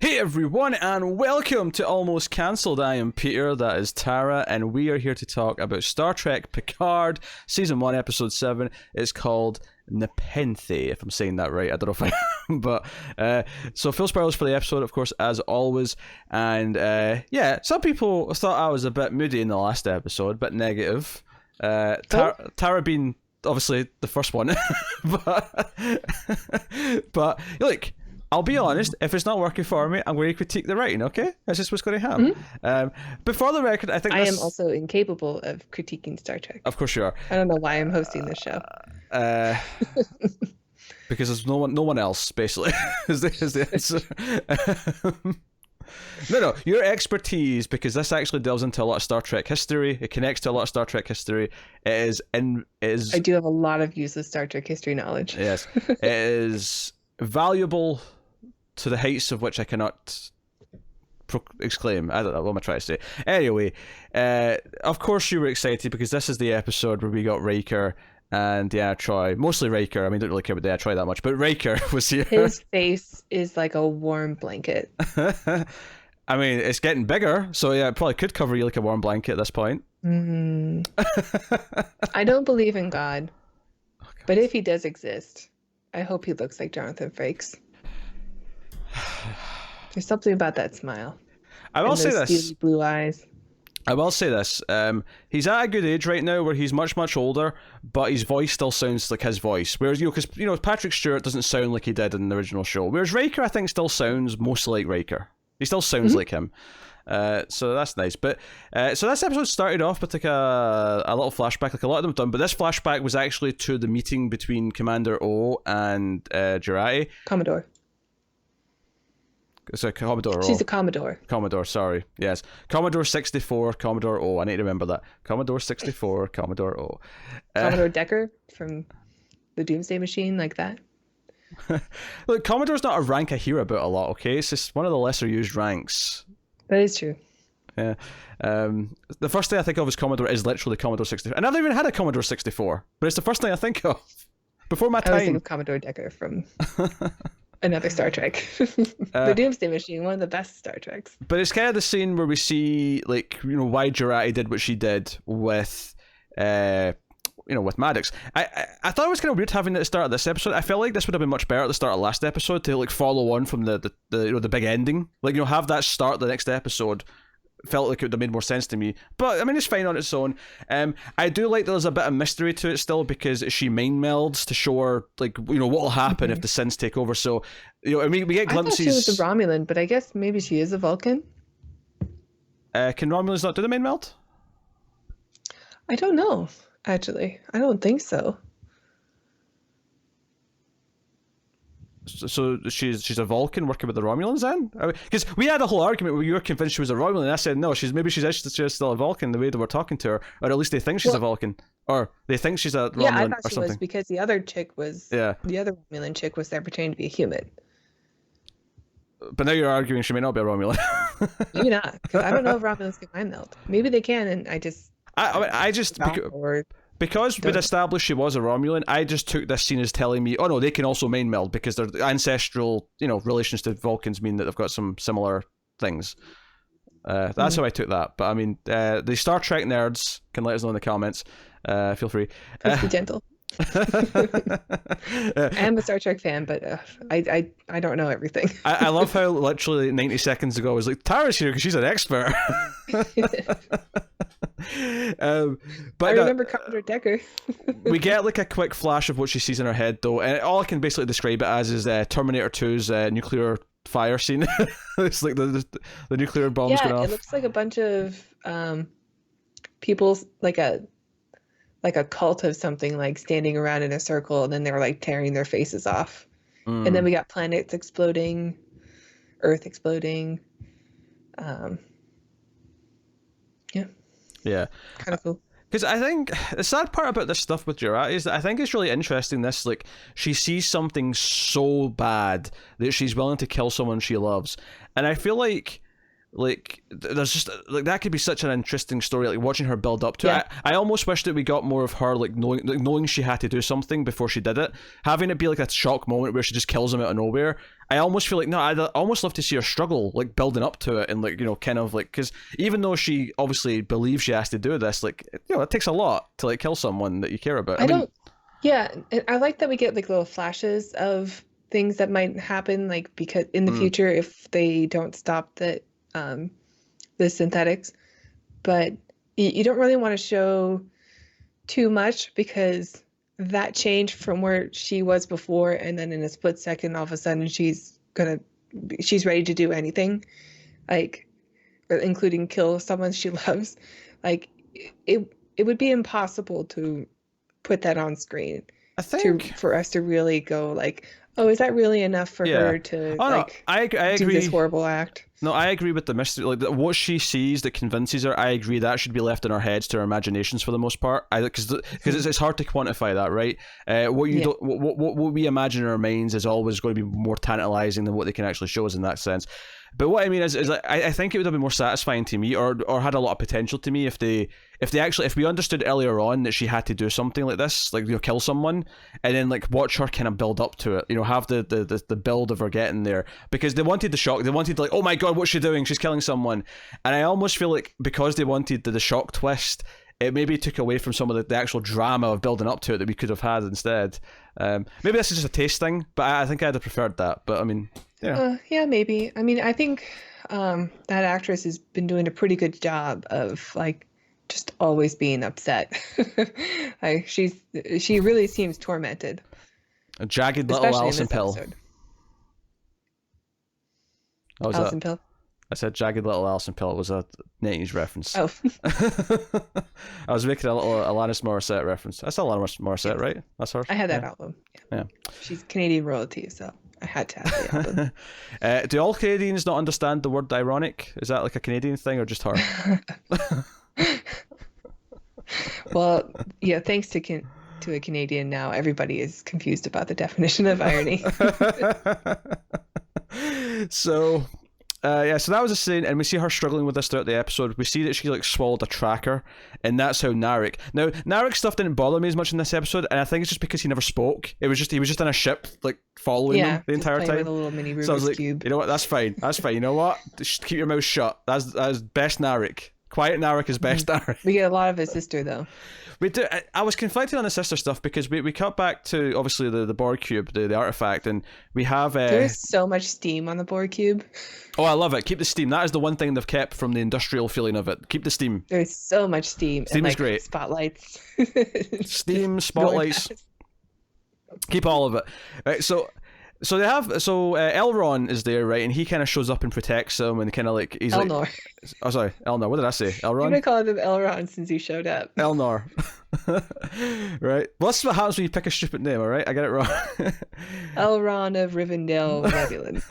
Hey everyone, and welcome to Almost Cancelled. I am Peter, that is Tara, and we are here to talk about Star Trek Picard, Season 1, Episode 7. It's called Nepenthe, if I'm saying that right. I don't know if I am, but so full spoilers for the episode, of course, as always. And yeah, some people thought I was a bit moody in the last episode, a bit negative. Tara being obviously the first one, but look, I'll be honest, if it's not working for me, I'm going to critique the writing, okay? That's just what's going to happen. Mm-hmm. Before the record, I think I am also incapable of critiquing Star Trek. Of course you are. I don't know why I'm hosting this show. Because there's no one else, basically, is the answer. No, your expertise, because this actually delves into a lot of Star Trek history. It connects to a lot of Star Trek history. I do have a lot of useless Star Trek history knowledge. Yes. It is valuable to the heights of which I cannot exclaim. I don't know what am I trying to say. Anyway, of course you were excited because this is the episode where we got Riker and Deanna Troi. Mostly Riker. I mean, don't really care about Deanna Troi that much, but Riker was here. His face is like a warm blanket. I mean, it's getting bigger, so yeah, it probably could cover you like a warm blanket at this point. I don't believe in God, but if he does exist, I hope he looks like Jonathan Frakes. There's something about that smile. I will say this. Steely blue eyes. I will say this. He's at a good age right now where he's much older, but his voice still sounds like his voice. Whereas, because Patrick Stewart doesn't sound like he did in the original show. Whereas Riker, I think, still sounds mostly like Riker. He still sounds like him. So that's nice. But so this episode started off with like a little flashback, like a lot of them have done. But this flashback was actually to the meeting between Commander O and Jurati. Commodore. So Commodore O. She's a Commodore. Commodore, sorry. Yes. Commodore 64, Commodore O. I need to remember that. Commodore 64, Commodore O. Commodore Decker from the Doomsday Machine, like that. Look, Commodore's not a rank I hear about a lot, okay? It's just one of the lesser used ranks. That is true. Yeah. The first thing I think of as Commodore is literally Commodore 64. I never even had a Commodore 64, but it's the first thing I think of. Before my time. I was thinking of Commodore Decker from another Star Trek. The Doomsday Machine, one of the best Star Treks. But it's kind of the scene where we see, like, why Jurati did what she did with, with Maddox. I thought it was kind of weird having it at the start of this episode. I felt like this would have been much better at the start of last episode to like follow on from the big ending. Like, have that start the next episode. Felt like it would have made more sense to me. But I mean, it's fine on its own. I do like that there's a bit of mystery to it still, because she mind melds to show her, like, what will happen if the Sins take over. So, I mean, we get glimpses. I thought she was a Romulan, but I guess maybe she is a Vulcan. Can Romulans not do the mind meld? I don't know. Actually, I don't think so. So she's a Vulcan working with the Romulans then? Because we had a whole argument where you were convinced she was a Romulan, and I said no, she's just still a Vulcan the way that we're talking to her, or at least they think she's a Vulcan, or they think she's a Romulan, yeah, I thought or she something. Was because the other chick was the other Romulan chick was there pretending to be a human. But now you're arguing she may not be a Romulan. Maybe not. I don't know if Romulans can mind meld. Maybe they can, and because we'd established she was a Romulan, I just took this scene as telling me, oh no, they can also mind meld because their ancestral, relations to Vulcans mean that they've got some similar things. That's how I took that. But I mean, the Star Trek nerds can let us know in the comments. Feel free. Please be gentle. I'm a Star Trek fan, but I don't know everything. I love how literally 90 seconds ago I was like, Tara's here because she's an expert. But I remember Commodore Decker. We get like a quick flash of what she sees in her head though, and all I can basically describe it as is Terminator 2's nuclear fire scene. It's like the nuclear bombs going off. It looks like a bunch of people, like a cult of something, like standing around in a circle, and then they're like tearing their faces off. And then we got planets exploding, Earth exploding. Yeah. Kind of cool. Because I think the sad part about this stuff with Jurati is that I think it's really interesting. This, like, she sees something so bad that she's willing to kill someone she loves, and I feel like like there's just like that could be such an interesting story, like watching her build up to it. I almost wish that we got more of her like knowing she had to do something before she did it, having it be like a shock moment where she just kills him out of nowhere. I almost feel like no, I'd almost love to see her struggle, like building up to it, and like, you know, kind of like, because even though she obviously believes she has to do this, like, you know, it takes a lot to like kill someone that you care about. I mean, yeah, and I like that we get like little flashes of things that might happen, like because in the future if they don't stop the synthetics, but you don't really want to show too much, because that change from where she was before, and then in a split second all of a sudden she's ready to do anything, like including kill someone she loves. Like it would be impossible to put that on screen, I think, for us to really go like, oh, is that really enough for her to I agree. Do this horrible act? No, I agree with the mystery. Like what she sees that convinces her, I agree that should be left in our heads to our imaginations for the most part. Because it's hard to quantify that, right? What we imagine in our minds is always going to be more tantalizing than what they can actually show us in that sense. But what I mean is like, I think it would have been more satisfying to me, or had a lot of potential to me, if we understood earlier on that she had to do something like this, like, you know, kill someone, and then like watch her kind of build up to it, you know, have the build of her getting there, because they wanted the shock, they wanted like, oh my god, what's she doing? She's killing someone. And I almost feel like because they wanted the shock twist, it maybe took away from some of the actual drama of building up to it that we could have had instead. Maybe this is just a taste thing, but I think I'd have preferred that. But I mean, yeah, maybe. I mean, I think that actress has been doing a pretty good job of like just always being upset. Like she really seems tormented. A jagged little Alison Pill. What was Alison that? Pill. I said jagged little Alison Pill. It was a 90s reference. Oh. I was making a little Alanis Morissette reference. That's Alanis Morissette, right? That's her? I had that album. Yeah. She's Canadian royalty, so I had to have the album. Do all Canadians not understand the word ironic? Is that like a Canadian thing or just her? Well, yeah, thanks to a Canadian now, everybody is confused about the definition of irony. So that was a scene, and we see her struggling with this throughout the episode. We see that she like swallowed a tracker, and that's how Narek. Now, Narek's stuff didn't bother me as much in this episode, and I think it's just because he never spoke. He was just in a ship, like following them the entire time. With a little mini Rubik's so I was like, cube. you know what? That's fine. You know what? Just keep your mouth shut. That's best Narek. Quiet Narek is best Narek. We get a lot of his sister though. We do. I was conflicted on the sister stuff because we cut back to obviously the Borg cube, the artifact, and we have. There's so much steam on the Borg cube. Oh, I love it. Keep the steam. That is the one thing they've kept from the industrial feeling of it. Keep the steam. There's so much steam. Steam and, is great. Spotlights. Steam, spotlights. Keep all of it. Right, so Elron is there, right, and he kind of shows up and protects him, and kind of like he's Elnor. Like, oh sorry, Elnor. What did I say? Elron. You've been calling him Elron since he showed up. Elnor. Right. Well, that's what happens when you pick a stupid name. All right, I get it wrong. Elron of Rivendell, Nebulon.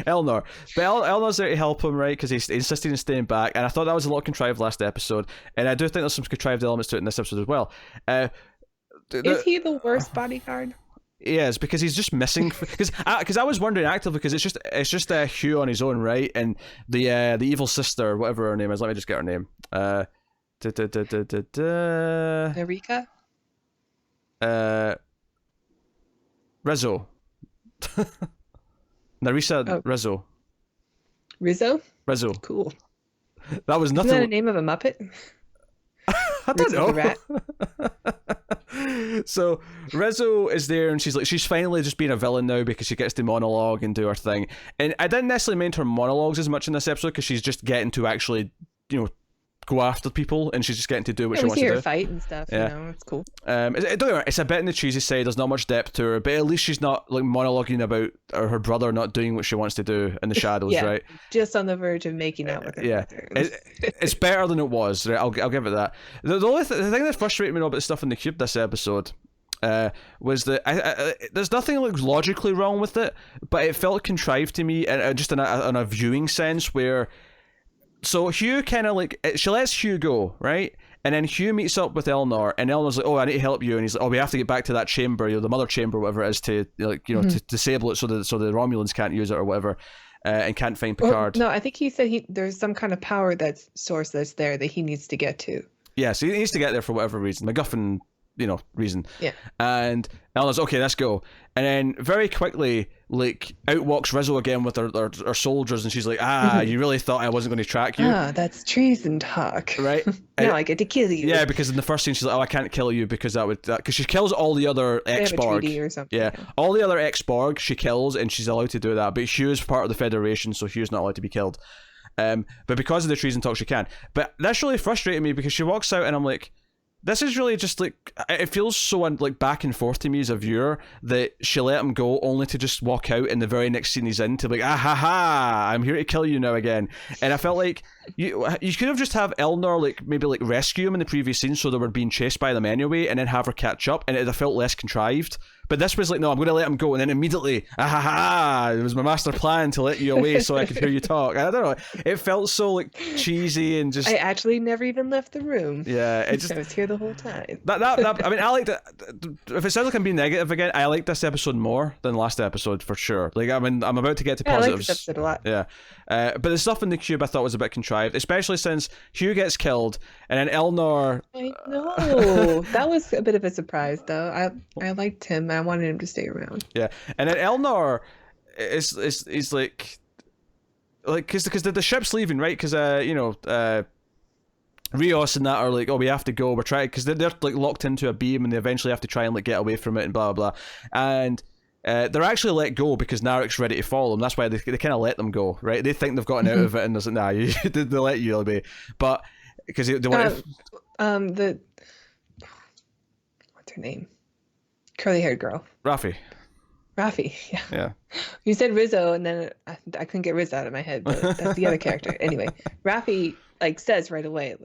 Elnor. But Elnor's there to help him, right? Because he's insisting on staying back, and I thought that was a lot contrived last episode, and I do think there's some contrived elements to it in this episode as well. Is he the worst bodyguard? Yes, because he's just missing. Because I was wondering actively, because it's just Hugh on his own, right? And the evil sister, whatever her name is. Let me just get her name. Narika. Rizzo. Narisa Rizzo. Rizzo. Cool. That was nothing. Isn't that a name of a Muppet? I don't know. So Rizzo is there, and she's finally just being a villain now because she gets to monologue and do her thing. And I didn't necessarily mind her monologues as much in this episode because she's just getting to actually, you know, go after people, and she's just getting to do what she wants to do. We see her fight and stuff. Yeah, you know, it's cool. It's a bit in the cheesy side. There's not much depth to her, but at least she's not like monologuing about her brother not doing what she wants to do in the shadows, right? Just on the verge of making out with her. Yeah, it's better than it was. Right? I'll give it that. The only the thing that frustrated me about the stuff in the cube this episode was that there's nothing like logically wrong with it, but it felt contrived to me, and just in a viewing sense where. So Hugh kind of like, she lets Hugh go, right? And then Hugh meets up with Elnor, and Elnor's like, oh, I need to help you. And he's like, oh, we have to get back to that chamber, you know, the mother chamber, whatever it is, to, like, you know, to disable it so the Romulans can't use it or whatever. and can't find Picard. No, I think he said there's some kind of power source that's there that he needs to get to. Yeah, so he needs to get there for whatever reason, MacGuffin, reason. Yeah. And Eleanor's, okay, let's go. And then very quickly, like, out walks Rizzo again with her soldiers, and she's like, you really thought I wasn't going to track you? That's treason talk. Right? Now I get to kill you. Yeah, because in the first scene, she's like, I can't kill you because because she kills all the other ex-Borg. Or something. Yeah, all the other ex-Borg she kills, and she's allowed to do that. But Hugh's part of the Federation, so Hugh's not allowed to be killed. But because of the treason talk, she can. But that's really frustrating me because she walks out, and I'm like, this is really just like, it feels so like back and forth to me as a viewer that she let him go only to just walk out in the very next scene he's in to be like, I'm here to kill you now again. And I felt like you could have just have Elnor maybe rescue him in the previous scene so they were being chased by them anyway, and then have her catch up, and it felt less contrived. But this was like, no, I'm going to let him go, and then immediately, it was my master plan to let you away so I could hear you talk. I don't know, it felt so like cheesy and just. I actually never even left the room. Yeah, it just. I was here the whole time. That I mean, I liked it. If it sounds like I'm being negative again, I like this episode more than last episode for sure. Like, I mean, I'm about to get to positives. I like this episode a lot. Yeah, but the stuff in the cube I thought was a bit contrived, especially since Hugh gets killed and then Elnor. I know. That was a bit of a surprise, though. I liked him. I wanted him to stay around. Yeah, and then Elnor is like because the ship's leaving, right? Because Rios and that are like, we have to go. We're trying because they're like locked into a beam, and they eventually have to try and like get away from it and blah blah blah. And they're actually let go because Narek's ready to follow them. That's why they kind of let them go, right? They think they've gotten out of it, and there's like, nah, they let you be, but because they want the what's her name? Curly-haired girl. Rafi, yeah. You said Rizzo, and then I couldn't get Rizzo out of my head, but that's the other character. Anyway, Rafi says right away,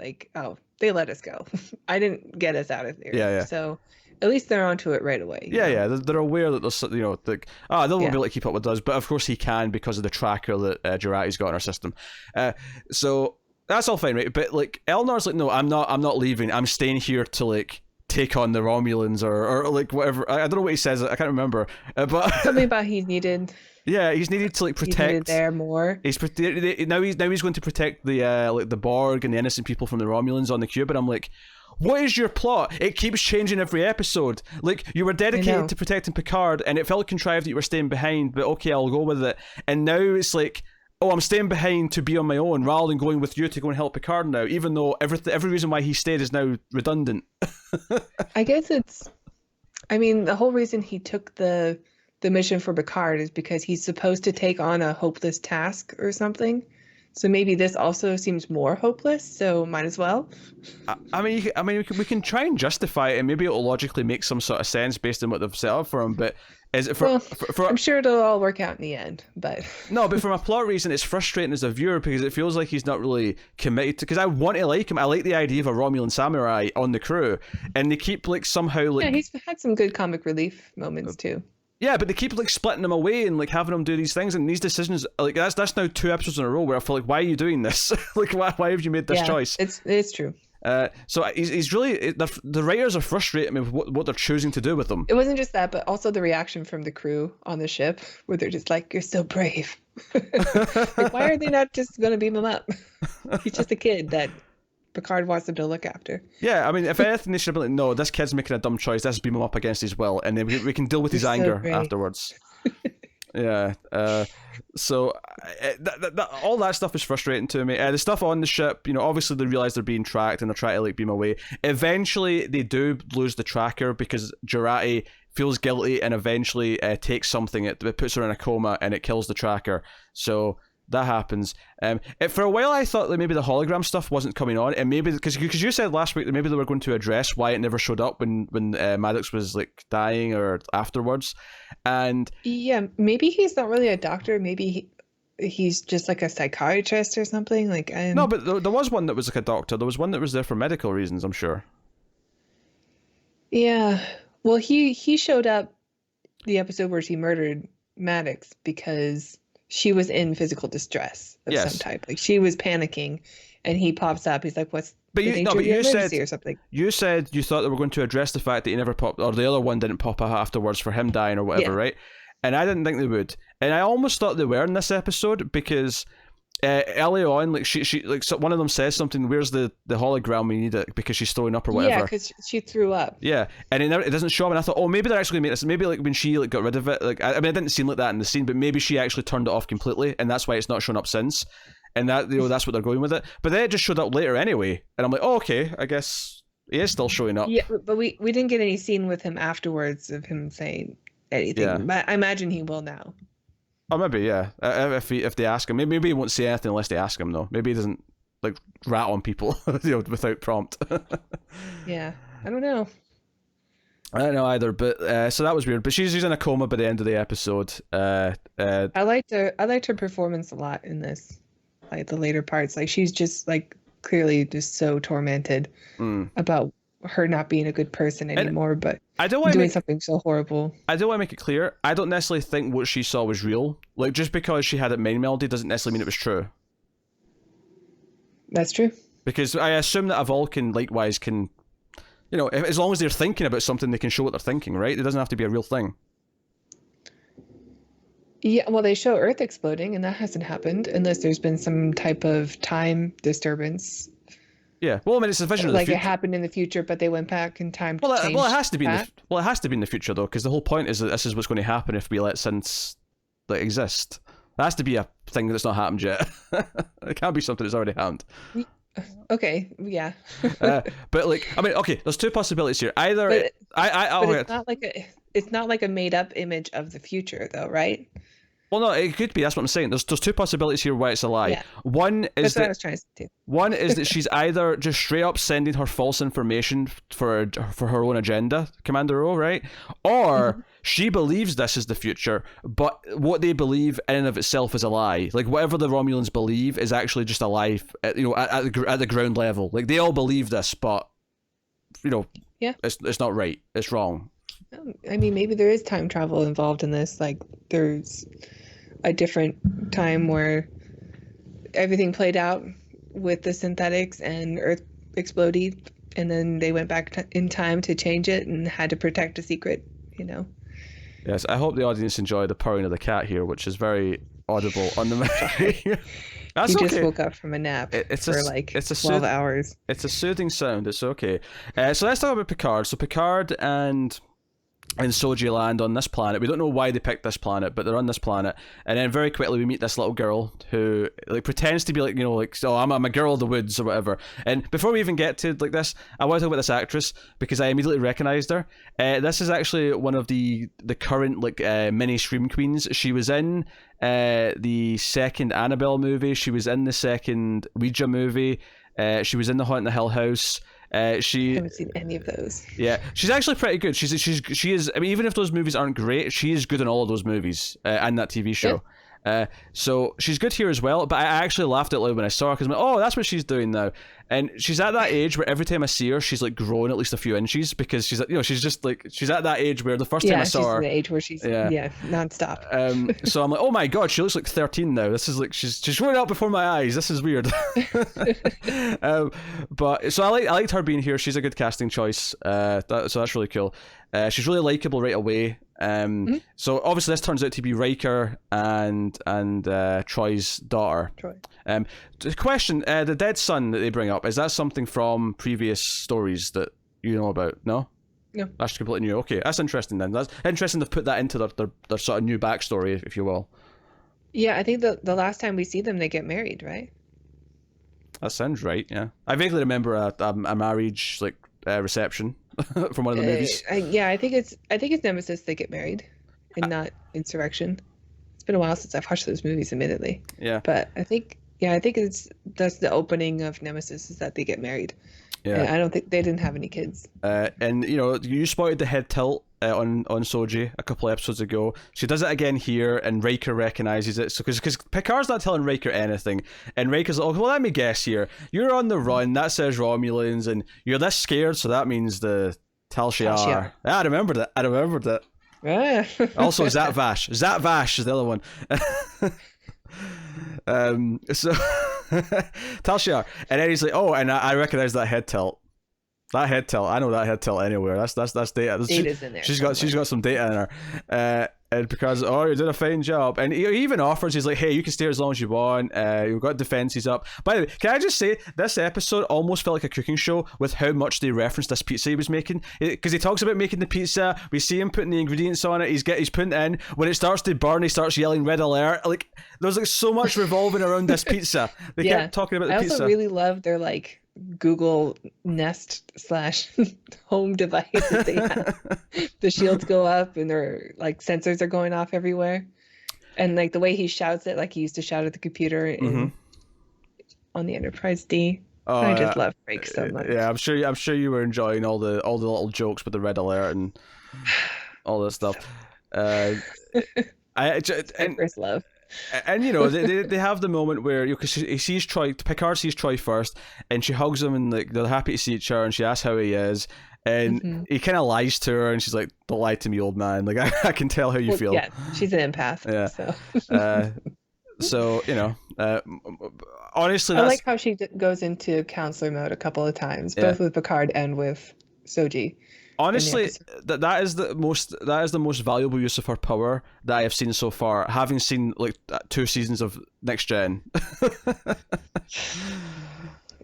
they let us go. I didn't get us out of there. Yeah. So at least they're onto it right away. Yeah. They're aware that there's, they won't be able to keep up with us, but of course he can because of the tracker that Jurati's got in our system. So that's all fine, right? But like Elnor's like, no, I'm not leaving. I'm staying here to take on the Romulans or whatever. I don't know what he says. I can't remember. But something about he's needed. Yeah, he's needed to protect. He's needed there more. He's now he's going to protect the the Borg and the innocent people from the Romulans on the cube. And I'm like, what is your plot? It keeps changing every episode. Like, you were dedicated to protecting Picard, and it felt contrived that you were staying behind. But okay, I'll go with it. And now it's like, I'm staying behind to be on my own rather than going with you to go and help Picard now, even though every reason why he stayed is now redundant. I guess the whole reason he took the mission for Picard is because he's supposed to take on a hopeless task or something. So maybe this also seems more hopeless, so might as well. We can try and justify it, and maybe it'll logically make some sort of sense based on what they've set up for him, but is it for I'm sure it'll all work out in the end, but no, but from a plot reason, it's frustrating as a viewer because it feels like he's not really committed to. Because I want to like him. I like the idea of a Romulan samurai on the crew, and they keep somehow he's had some good comic relief moments too. Yeah, but they keep splitting him away and having him do these things, and these decisions that's now 2 episodes in a row where I feel like, why are you doing this? Why have you made this choice? It's true. So he's really the writers are frustrating me with what they're choosing to do with them. It wasn't just that, but also the reaction from the crew on the ship, where they're just like, "You're so brave." Why are they not just going to beam him up? He's just a kid that Picard wants him to look after. Yeah, I mean, if anything, they should have been like, no, this kid's making a dumb choice. Let's beam him up against his will, and then we can deal with his anger afterwards. Yeah. So all that stuff is frustrating to me. The stuff on the ship, obviously they realize they're being tracked and they're trying to beam away. Eventually, they do lose the tracker because Jurati feels guilty and eventually takes something. It puts her in a coma and it kills the tracker. So that happens. For a while I thought that maybe the hologram stuff wasn't coming on, and maybe because you said last week that maybe they were going to address why it never showed up when Maddox was dying or afterwards. And yeah, maybe he's not really a doctor. Maybe he's just a psychiatrist or something. No, but there was one that was a doctor. There was one that was there for medical reasons, I'm sure. Yeah, well, he showed up the episode where she murdered Maddox because she was in physical distress of some type. She was panicking, and he pops up. He's like, "What's the danger of your emergency?" or something. You said you thought they were going to address the fact that he never popped, or the other one didn't pop up afterwards for him dying or whatever, right? and I didn't think they would. And I almost thought they were in this episode because early on, like she like so one of them says something. Where's the hologram? We need it because she's throwing up or whatever. Yeah, because she threw up. Yeah, and it doesn't show up. And I thought, oh, maybe they're actually gonna make this. Maybe like when she like got rid of it, like I mean, it didn't seem like that in the scene, but maybe she actually turned it off completely, and that's why it's not shown up since. And that that's what they're going with it. But then it just showed up later anyway, and I'm like, oh, okay, I guess he is still showing up. Yeah, but we didn't get any scene with him afterwards of him saying anything. Yeah. But I imagine he will now. Oh, maybe, yeah. If they ask him, maybe he won't say anything unless they ask him, though. Maybe he doesn't like rat on people, without prompt. Yeah, I don't know. I don't know either, but so that was weird. But she's in a coma by the end of the episode. I liked her performance a lot in this, like the later parts. Like she's just like clearly just so tormented about her not being a good person anymore, but I don't want doing something so horrible. I don't want to make it clear. I don't necessarily think what she saw was real. Like just because she had a mind melody doesn't necessarily mean it was true. That's true. Because I assume that a Vulcan likewise can, as long as they're thinking about something, they can show what they're thinking, right? It doesn't have to be a real thing. Yeah, well, they show Earth exploding, and that hasn't happened unless there's been some type of time disturbance. Yeah, well, I mean, it's a vision of the future. Like it happened in the future, but they went back in time to change it has to be. that. It has to be in the future though, because the whole point is that this is what's going to happen if we let synths exist. It has to be a thing that's not happened yet. It can't be something that's already happened. Okay, yeah. But like, I mean, okay, there's two possibilities here. Either it's not like a made up image of the future, though, right? Well, no, it could be. That's what I'm saying. There's two possibilities here why it's a lie. Yeah. One is that's what I was trying to say too. One is that she's either just straight up sending her false information for her own agenda, Commander O, right? Or she believes this is the future, but what they believe in and of itself is a lie. Like whatever the Romulans believe is actually just a lie. At the ground level. Like they all believe this, but it's not right. It's wrong. I mean, maybe there is time travel involved in this. Like there's a different time where everything played out with the synthetics and Earth exploded, and then they went back in time to change it and had to protect a secret, Yes, I hope the audience enjoy the purring of the cat here, which is very audible on the mic. That's he okay. just woke up from a nap for 12 hours. It's a soothing sound. It's okay. So let's talk about Picard. So Picard and Soji land on this planet. We don't know why they picked this planet, but they're on this planet. And then very quickly we meet this little girl who like pretends to be like, I'm a girl of the woods or whatever. And before we even get to like this, I want to talk about this actress because I immediately recognized her. This is actually one of the current mini Scream Queens. She was in the second Annabelle movie. She was in the second Ouija movie. She was in the Haunting the Hill House. I haven't seen any of those. Yeah, she's actually pretty good. She is. I mean, even if those movies aren't great, she is good in all of those movies and that TV show. Yeah. So she's good here as well. But I actually laughed out loud when I saw her because I'm like, oh, that's what she's doing now. And she's at that age where every time I see her, she's like grown at least a few inches because she's she's just like she's at that age where the first time I saw her, she's at the age where she's nonstop. So I'm like, oh my god, she looks like 13 now. This is like she's growing up before my eyes. This is weird. But so I liked her being here. She's a good casting choice. So that's really cool. She's really likable right away. So obviously this turns out to be Riker and Troy's daughter. Troy. The question, the dead son that they bring up, is that something from previous stories that you know about? No? No. That's completely new. Okay, that's interesting then. That's interesting to put that into their sort of new backstory, if you will. Yeah, I think the last time we see them, they get married, right? That sounds right, yeah. I vaguely remember a marriage reception from one of the movies. I think it's Nemesis they get married and not Insurrection. It's been a while since I've watched those movies, admittedly. Yeah. But I think that's the opening of Nemesis is that they get married. Yeah. And I don't think they didn't have any kids. And you spotted the head tilt on Soji a couple episodes ago. She does it again here, and Riker recognizes it. So because Picard's not telling Riker anything, and Riker's like, oh, well, let me guess here. You're on the run. That says Romulans, and you're this scared, so that means the Tal Shiar. I remembered it. Ah. Also, Zat Vash. Zat Vash is the other one. So Tal Shiar, and then he's like, oh, and I recognize that head tilt. That head tilt, I know that head tilt anywhere. That's data. Data's in there. She's got some data in her. And Picard's like, oh, you did a fine job. And he even offers, he's like, hey, you can stay as long as you want. You've got defenses up. By the way, can I just say, this episode almost felt like a cooking show with how much they referenced this pizza he was making. Because he talks about making the pizza. We see him putting the ingredients on it. He's putting it in. When it starts to burn, he starts yelling red alert. Like, there's like so much revolving around this pizza. They kept talking about the pizza. I also really love their like Google Nest / home device that they have. The shields go up and their like sensors are going off everywhere, and like the way he shouts it, like he used to shout at the computer on the Enterprise D. I just love Frakes so much. Yeah, I'm sure you were enjoying all the little jokes with the red alert and all that stuff. First love. And you know they have the moment where because he sees Troy, Picard sees Troy first, and she hugs him and like they're happy to see each other, and she asks how he is, and he kind of lies to her, and she's like, "Don't lie to me, old man. Like I can tell how you feel." Yeah, she's an empath. Yeah. So you know, honestly, I like how she goes into counselor mode a couple of times, both with Picard and with Soji. Honestly, that is the most valuable use of her power that I have seen so far, having seen like 2 seasons of Next Gen.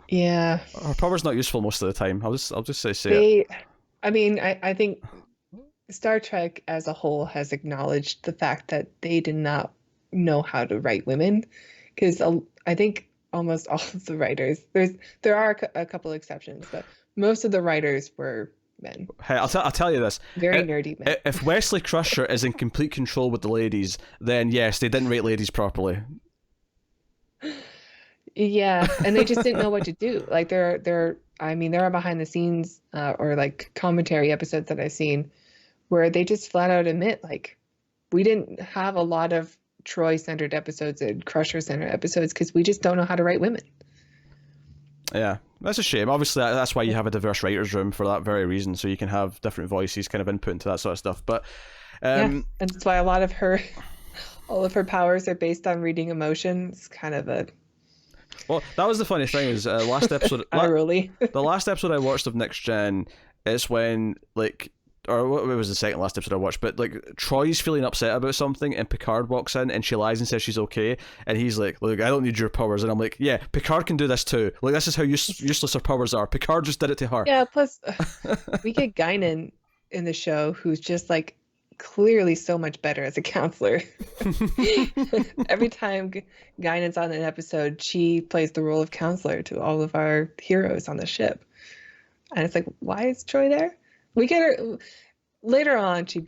Yeah, her power's not useful most of the time. I'll just say it. I mean, I think Star Trek as a whole has acknowledged the fact that they did not know how to write women, because I think almost all of the writers, there are a couple exceptions, but most of the writers were men. Hey, I'll tell you this. Very nerdy men. If Wesley Crusher is in complete control with the ladies, then yes, they didn't rate ladies properly. Yeah, and they just didn't know what to do. Like there are behind the scenes or like commentary episodes that I've seen where they just flat out admit like we didn't have a lot of Troy centered episodes and Crusher centered episodes because we just don't know how to write women. Yeah, that's a shame. Obviously, that's why you have a diverse writers' room for that very reason, so you can have different voices kind of input into that sort of stuff. But and that's why all of her powers are based on reading emotions. Kind of a. Well, that was the funny thing is last episode. The last episode I watched of Next Gen is when like. Or what was the second last episode I watched, but like Troy's feeling upset about something and Picard walks in and she lies and says she's okay, and he's like, look, I don't need your powers, and I'm like, yeah, Picard can do this too, like this is how useless her powers are. Picard just did it to her. Yeah, plus we get Guinan in the show who's just like clearly so much better as a counselor. Every time Guinan's on an episode, she plays the role of counselor to all of our heroes on the ship, and it's like, why is Troy there? We get her later on. She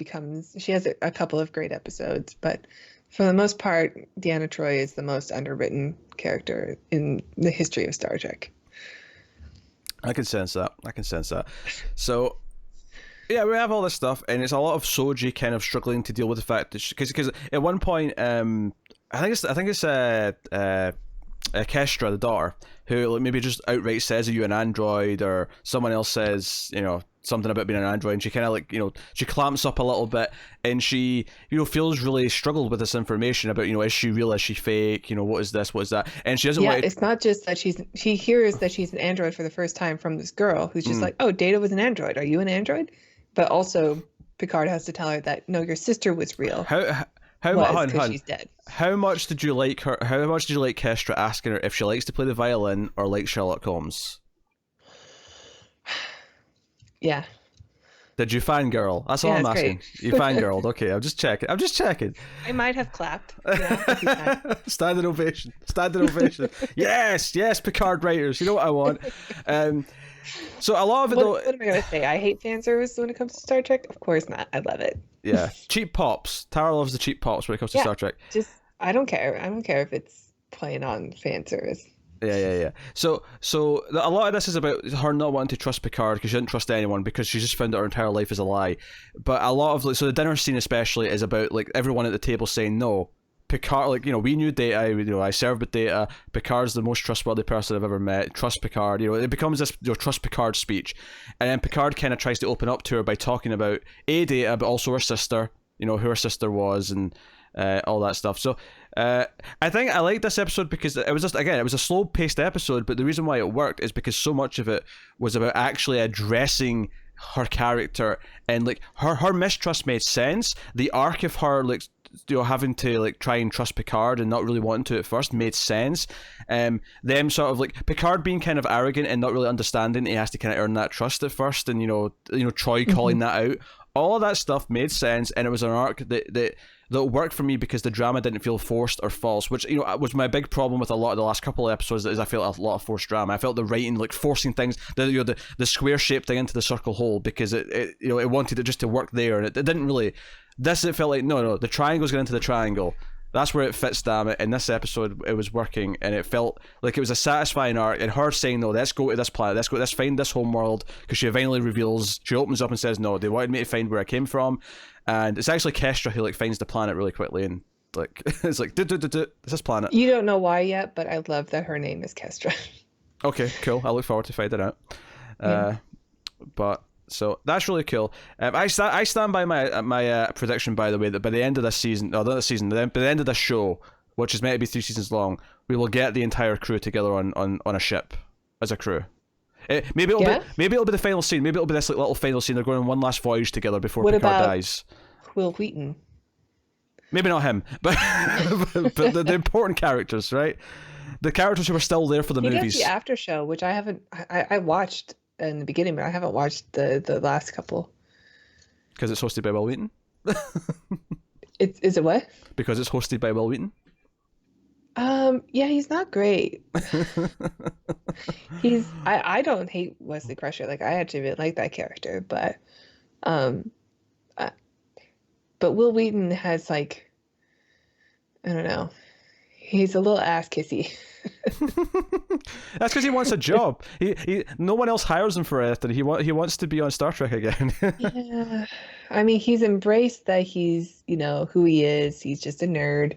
has a couple of great episodes, but for the most part, Deanna Troi is the most underwritten character in the history of Star Trek. I can sense that. So, yeah, we have all this stuff, and it's a lot of Soji kind of struggling to deal with the fact that because at one point, I think it's Kestra, the daughter, who like, maybe just outright says, "Are you an android?" or someone else says, you know, something about being an android, and she kind of like, you know, she clamps up a little bit, and she, you know, feels really struggled with this information about, you know, is she real, is she fake, you know, what is this, what is that, and she doesn't want to... It's not just that she hears that she's an android for the first time from this girl who's just like, oh, Data was an android, are you an android? But also Picard has to tell her that no, your sister was real. She's dead. How much did you like her? How much did you like Kestra asking her if she likes to play the violin or like Sherlock Holmes? Yeah. Did you fangirl? That's all I'm asking. Great. You fangirled. Okay, I'm just checking. I might have clapped. Yeah, Standing ovation. Yes, Picard writers. You know what I want. So a lot of it though. What am I gonna say? I hate fan service when it comes to Star Trek. Of course not. I love it. Yeah, cheap pops. Tara loves the cheap pops when it comes to Star Trek. I don't care. I don't care if it's playing on fan service. Yeah. So a lot of this is about her not wanting to trust Picard because she didn't trust anyone because she just found out her entire life is a lie. But a lot of like, so the dinner scene especially is about like everyone at the table saying no. Picard, like, you know, we knew Data, you know, I served with Data, Picard's the most trustworthy person I've ever met, trust Picard, you know, it becomes this, you know, trust Picard speech, and then Picard kind of tries to open up to her by talking about Data, but also her sister, you know, who her sister was, and all that stuff. So I think I like this episode because it was just, again, it was a slow-paced episode, but the reason why it worked is because so much of it was about actually addressing her character, and like her mistrust made sense. The arc of her like having to like try and trust Picard and not really wanting to at first made sense. Them sort of like Picard being kind of arrogant and not really understanding he has to kind of earn that trust at first, and you know Troy calling that out. All of that stuff made sense, and it was an arc that worked for me because the drama didn't feel forced or false, which was my big problem with a lot of the last couple of episodes. Is I felt a lot of forced drama. I felt the writing like forcing things, the square shaped thing into the circle hole because it wanted it just to work there, and it didn't really. This it felt like no, the triangle's going into the triangle. That's where it fits, damn it. In this episode, it was working, and it felt like it was a satisfying arc. And her saying, "No, let's go to this planet. Let's find this home world," because she finally reveals, she opens up and says, "No, they wanted me to find where I came from," and it's actually Kestra who like finds the planet really quickly, and like it's like, it's this planet. You don't know why yet, but I love that her name is Kestra. Okay, cool. I look forward to finding out. Yeah. But. So that's really cool. I stand by my prediction, by the way, that by the end of this season, or not this season, by the end of this show, which is meant to be 3 seasons long, we will get the entire crew together on a ship as a crew. Maybe it'll be the final scene. Maybe it'll be this like little final scene. They're going on one last voyage together before Picard dies. Will Wheaton? Maybe not him, but but the important characters, right? The characters who were still there for the movies. He does the after show, which I haven't. I watched in the beginning, but I haven't watched the last couple. Because it's hosted by Will Wheaton? Is it what? Because it's hosted by Will Wheaton? Yeah, he's not great. I don't hate Wesley Crusher. Like, I actually really like that character, but Will Wheaton has like, I don't know. He's a little ass kissy. That's because he wants a job. He no one else hires him for anything. He wants to be on Star Trek again. Yeah, I mean, he's embraced that he's who he is. He's just a nerd,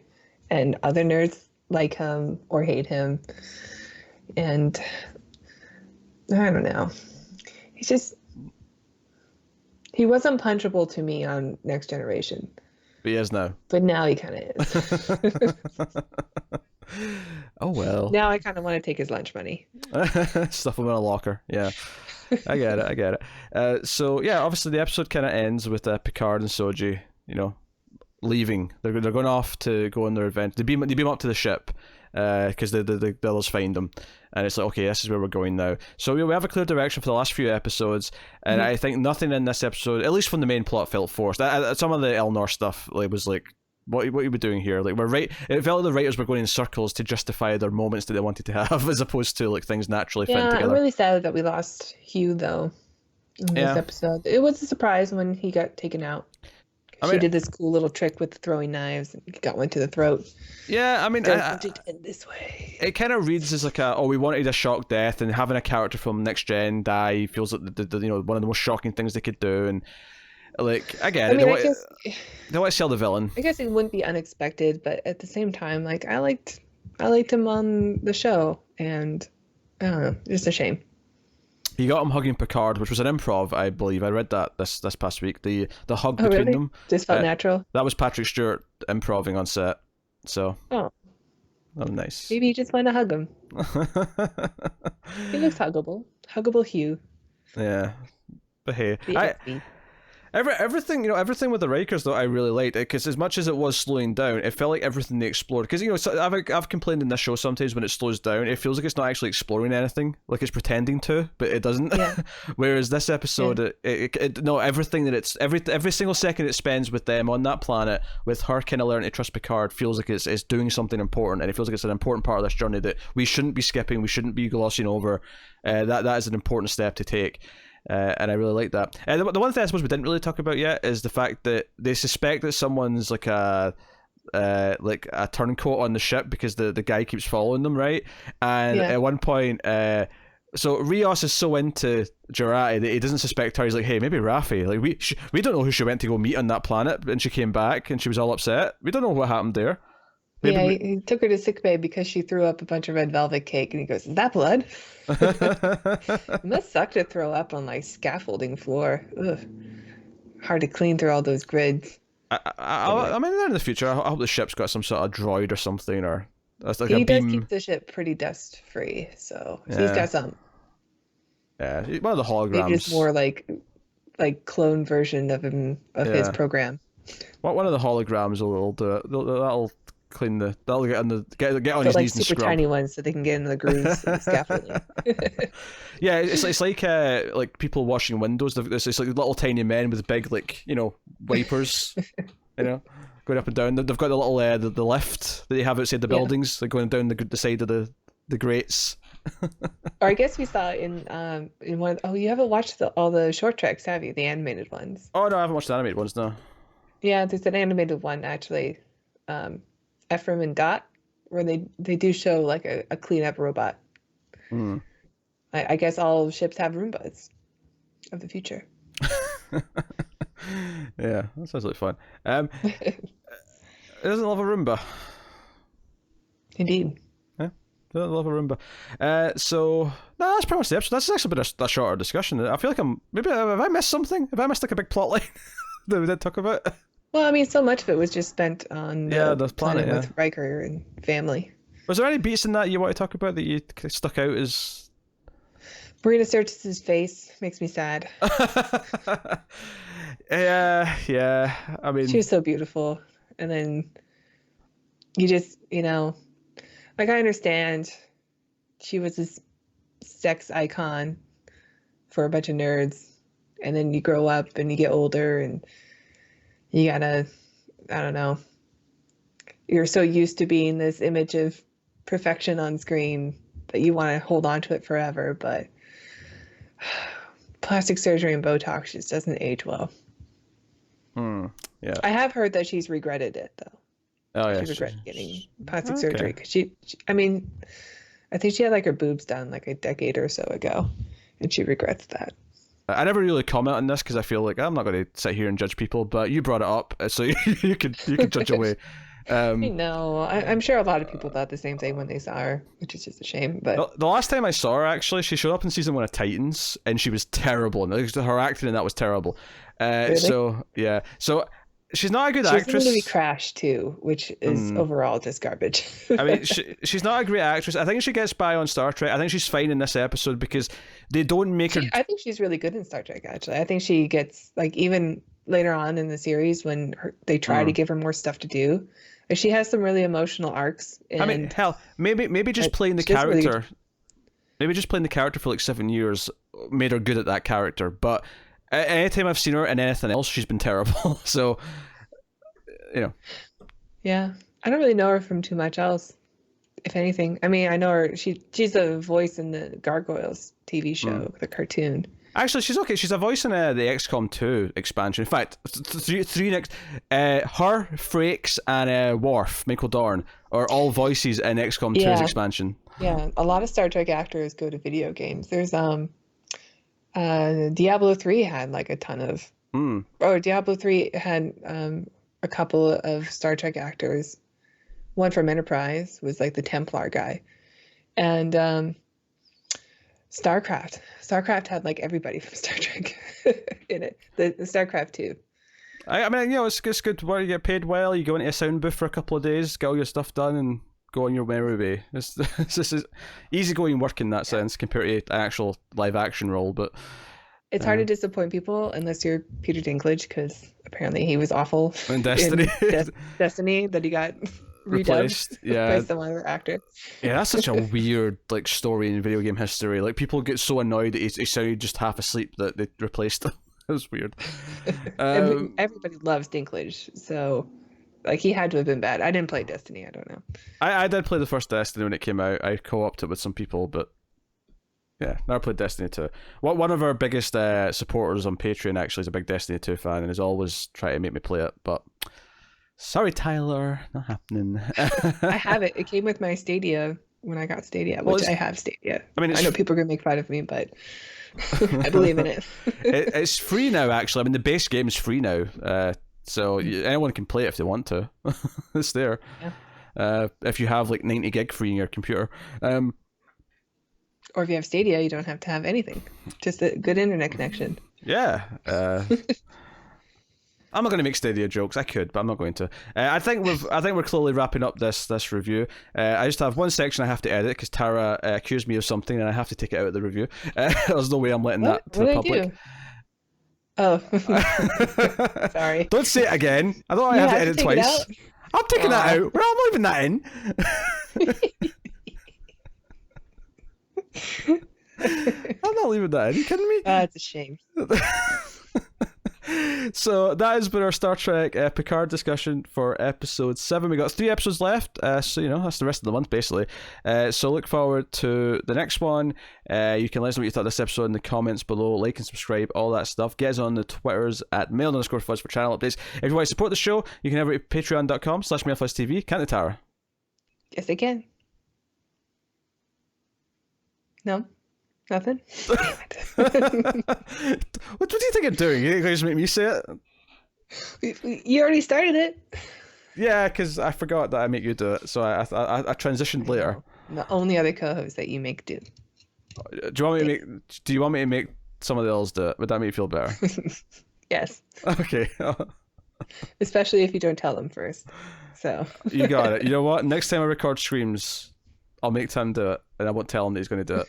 and other nerds like him or hate him. And I don't know. He wasn't punchable to me on Next Generation. He is now. But now he kind of is. Oh well. Now I kind of want to take his lunch money. Stuff him in a locker. Yeah, I get it. So yeah, obviously the episode kind of ends with Picard and Soji, leaving. They're going off to go on their adventure. They beam up to the ship because the others find them, and it's like, okay, this is where we're going now. So we have a clear direction for the last few episodes, and I think nothing in this episode, at least from the main plot, felt forced. Some of the Elnor stuff was like, what are we doing here? Like, it felt like the writers were going in circles to justify their moments that they wanted to have, as opposed to like things naturally fit together. I'm really sad that we lost Hugh though in this episode. It was a surprise when he got taken out. She did this cool little trick with throwing knives and got one to the throat. Yeah, I mean, it end this way. It kind of reads as like we wanted a shock death, and having a character from Next Gen die feels like one of the most shocking things they could do, and like I get it. They want to sell the villain. I guess it wouldn't be unexpected, but at the same time, like I liked him on the show, and I don't know, just a shame. You got him hugging Picard, which was an improv, I believe. I read that this past week. The hug between them just felt natural. That was Patrick Stewart improving on set. So that was nice. Maybe you just want to hug him. He looks huggable. Huggable Hugh. Yeah, but hey, everything with the Rikers though I really liked it, because as much as it was slowing down, it felt like everything they explored, because I've complained in this show sometimes when it slows down it feels like it's not actually exploring anything, like it's pretending to, but it doesn't. Whereas this episode everything that it's every single second it spends with them on that planet, with her kind of learning to trust Picard, feels like it's doing something important, and it feels like it's an important part of this journey that we shouldn't be skipping, we shouldn't be glossing over. That is an important step to take. And I really like that. The one thing I suppose we didn't really talk about yet is the fact that they suspect that someone's like a turncoat on the ship, because the guy keeps following them, right? And at one point, so Rios is so into Jurati that he doesn't suspect her. He's like, hey, maybe Raffi. Like we don't know who she went to go meet on that planet, and she came back and she was all upset. We don't know what happened there. He took her to sickbay because she threw up a bunch of red velvet cake, and he goes, "Is that blood?" It must suck to throw up on like scaffolding floor. Ugh. Hard to clean through all those grids. I mean, in the future, I hope the ship's got some sort of droid or something, or like he does keep the ship pretty dust free, so he's got some. Yeah, one of the holograms. Maybe just more like like clone version of him of his program. One of the holograms will do it. That'll clean the. That'll get on the get on his Like knees and super scrub. tiny ones so they can get in the grooves of the scaffolding. Yeah, it's like people washing windows. It's like little tiny men with big wipers, going up and down. They've got the little the lift that they have outside the buildings, like going down the side of the grates. Or I guess we saw in one. Oh, you haven't watched all the short treks, have you? The animated ones. Oh no, I haven't watched the animated ones. No. Yeah, there's an animated one actually, Ephraim and Dot, where they do show like a cleanup robot. Mm. I guess all ships have Roombas of the future. Yeah, that sounds like fun. It doesn't love a Roomba. Indeed. Yeah, doesn't love a Roomba. So no, that's pretty much the episode. That's actually been a shorter discussion. I feel like have I missed something? Have I missed like a big plot line that we didn't talk about? Well, I mean, so much of it was just spent on the planet with Riker and family. Was there any beats in that you want to talk about that you stuck out as? Marina Sirtis's face makes me sad. Yeah. I mean, she was so beautiful, and then you just, like I understand she was this sex icon for a bunch of nerds, and then you grow up and you get older and you gotta, I don't know, you're so used to being this image of perfection on screen that you want to hold on to it forever, but plastic surgery and Botox just doesn't age well. Yeah. I have heard that she's regretted it though. Oh yeah. She regretted getting plastic surgery because I mean, I think she had like her boobs done like a decade or so ago, and she regrets that. I never really comment on this because I feel like I'm not going to sit here and judge people, but you brought it up, so you can judge away. I know. I'm sure a lot of people thought the same thing when they saw her, which is just a shame. But the last time I saw her, actually, she showed up in season 1 of Titans, and she was terrible. And her acting in that was terrible. Really? So yeah, so she's not a good actress. actress. She's in the movie Crash too, which is overall just garbage. I mean, she's not a great actress. I think she gets by on Star Trek. I think she's fine in this episode because they don't make her. I think she's really good in Star Trek. Actually, I think she gets like even later on in the series when they try to give her more stuff to do. She has some really emotional arcs. I mean, hell, maybe just playing the character, maybe just playing the character for like 7 years made her good at that character. But anytime I've seen her in anything else, she's been terrible. So, Yeah, I don't really know her from too much else, if anything. I mean, I know her. She's a voice in the Gargoyles TV show, the cartoon. Actually, she's okay. She's a voice in the XCOM 2 expansion. In fact, three next. Her, Frakes, and Worf, Michael Dorn, are all voices in XCOM 2's expansion. Yeah, a lot of Star Trek actors go to video games. There's Diablo 3 had like a ton of. Or Diablo 3 had a couple of Star Trek actors. One from Enterprise was like the Templar guy, and StarCraft had like everybody from Star Trek in it. The StarCraft 2. I mean, it's good where you get paid well. You go into a sound booth for a couple of days, get all your stuff done, and go on your merry way. This is easygoing work in that sense compared to an actual live action role. But it's hard to disappoint people unless you're Peter Dinklage, because apparently he was awful in Destiny. Destiny, that he got replaced by some other actor. Yeah, that's such a weird like story in video game history. Like people get so annoyed that he sounded just half asleep that they replaced him. It was weird. Everybody loves Dinklage, so like he had to have been bad. I didn't play Destiny. I don't know. I did play the first Destiny when it came out. I co-opted it with some people, but yeah, never played Destiny 2. One of our biggest supporters on Patreon actually is a big Destiny 2 fan and is always trying to make me play it, but sorry, Tyler, not happening. I have it. It came with my Stadia when I got Stadia, which I have Stadia. I mean, I know people are going to make fun of me, but I believe in it. It's free now, actually. I mean, the base game is free now, so anyone can play it if they want to. It's there. Yeah. If you have like 90 gig free in your computer. Or if you have Stadia, you don't have to have anything. Just a good internet connection. Yeah. I'm not going to make Stadia jokes. I could, but I'm not going to. I think we're clearly wrapping up this review. I just have one section I have to edit because Tara accused me of something, and I have to take it out of the review. There's no way I'm letting that to the public. Oh, sorry. Don't say it again. I don't want to You have to have to edit take it twice. out? I'm taking that Aw. out. Well, I'm leaving that in. I'm not leaving that in. Are you kidding me? It's a shame. So that has been our Star Trek Picard discussion for episode 7. We got 3 episodes left, so that's the rest of the month basically. So look forward to the next one. You can let us know what you thought of this episode in the comments below. Like and subscribe, all that stuff. Get us on the Twitters at mail_fuzz for channel updates. If you want to support the show, you can head over to patreon.com/mailfuzztv. Can't they, Tara? Yes, I can. No? Nothing? Damn it. What do you think I'm doing? You guys make me say it? You already started it. Yeah, because I forgot that I make you do it, so I transitioned later. I'm the only other co-host that you make do. Do you want me to make? Do you want me to make some of the others do it? Would that make you feel better? Yes. Okay. Especially if you don't tell them first. So. You got it. You know what? Next time I record streams, I'll make Tim do it, and I won't tell him that he's going to do it.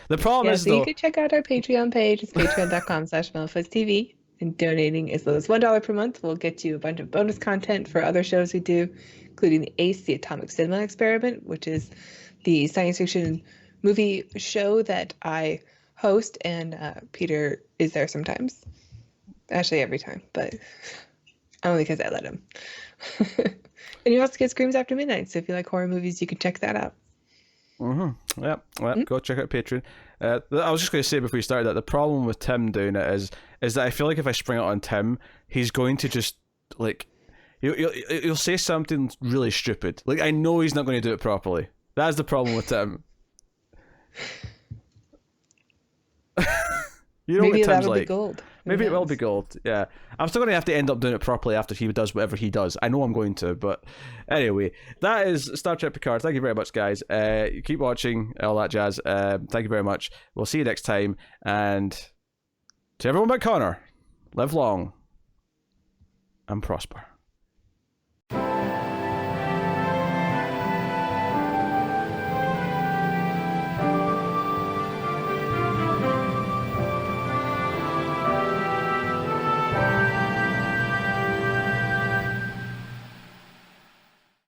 The problem is, so though, you can check out our Patreon page. It's patreon.com/MailFuzzTV. And donating as low as $1 per month will get you a bunch of bonus content for other shows we do, including the ACE, the Atomic Cinema Experiment, which is the science fiction movie show that I host, and Peter is there sometimes. Actually, every time, but only because I let him. And you also get Screams After Midnight, so if you like horror movies, you can check that out. Yep. Go check out Patreon. I was just going to say before you started that the problem with Tim doing it is that I feel like if I spring it on Tim, he's going to just like he'll say something really stupid. Like I know he's not going to do it properly. That's the problem with Tim. You know Maybe what Tim's that'll like. be gold. Maybe it will be gold, yeah. I'm still going to have to end up doing it properly after he does whatever he does. I know I'm going to, but anyway, that is Star Trek Picard. Thank you very much, guys. Keep watching, all that jazz. Thank you very much. We'll see you next time. And to everyone but Connor, live long and prosper.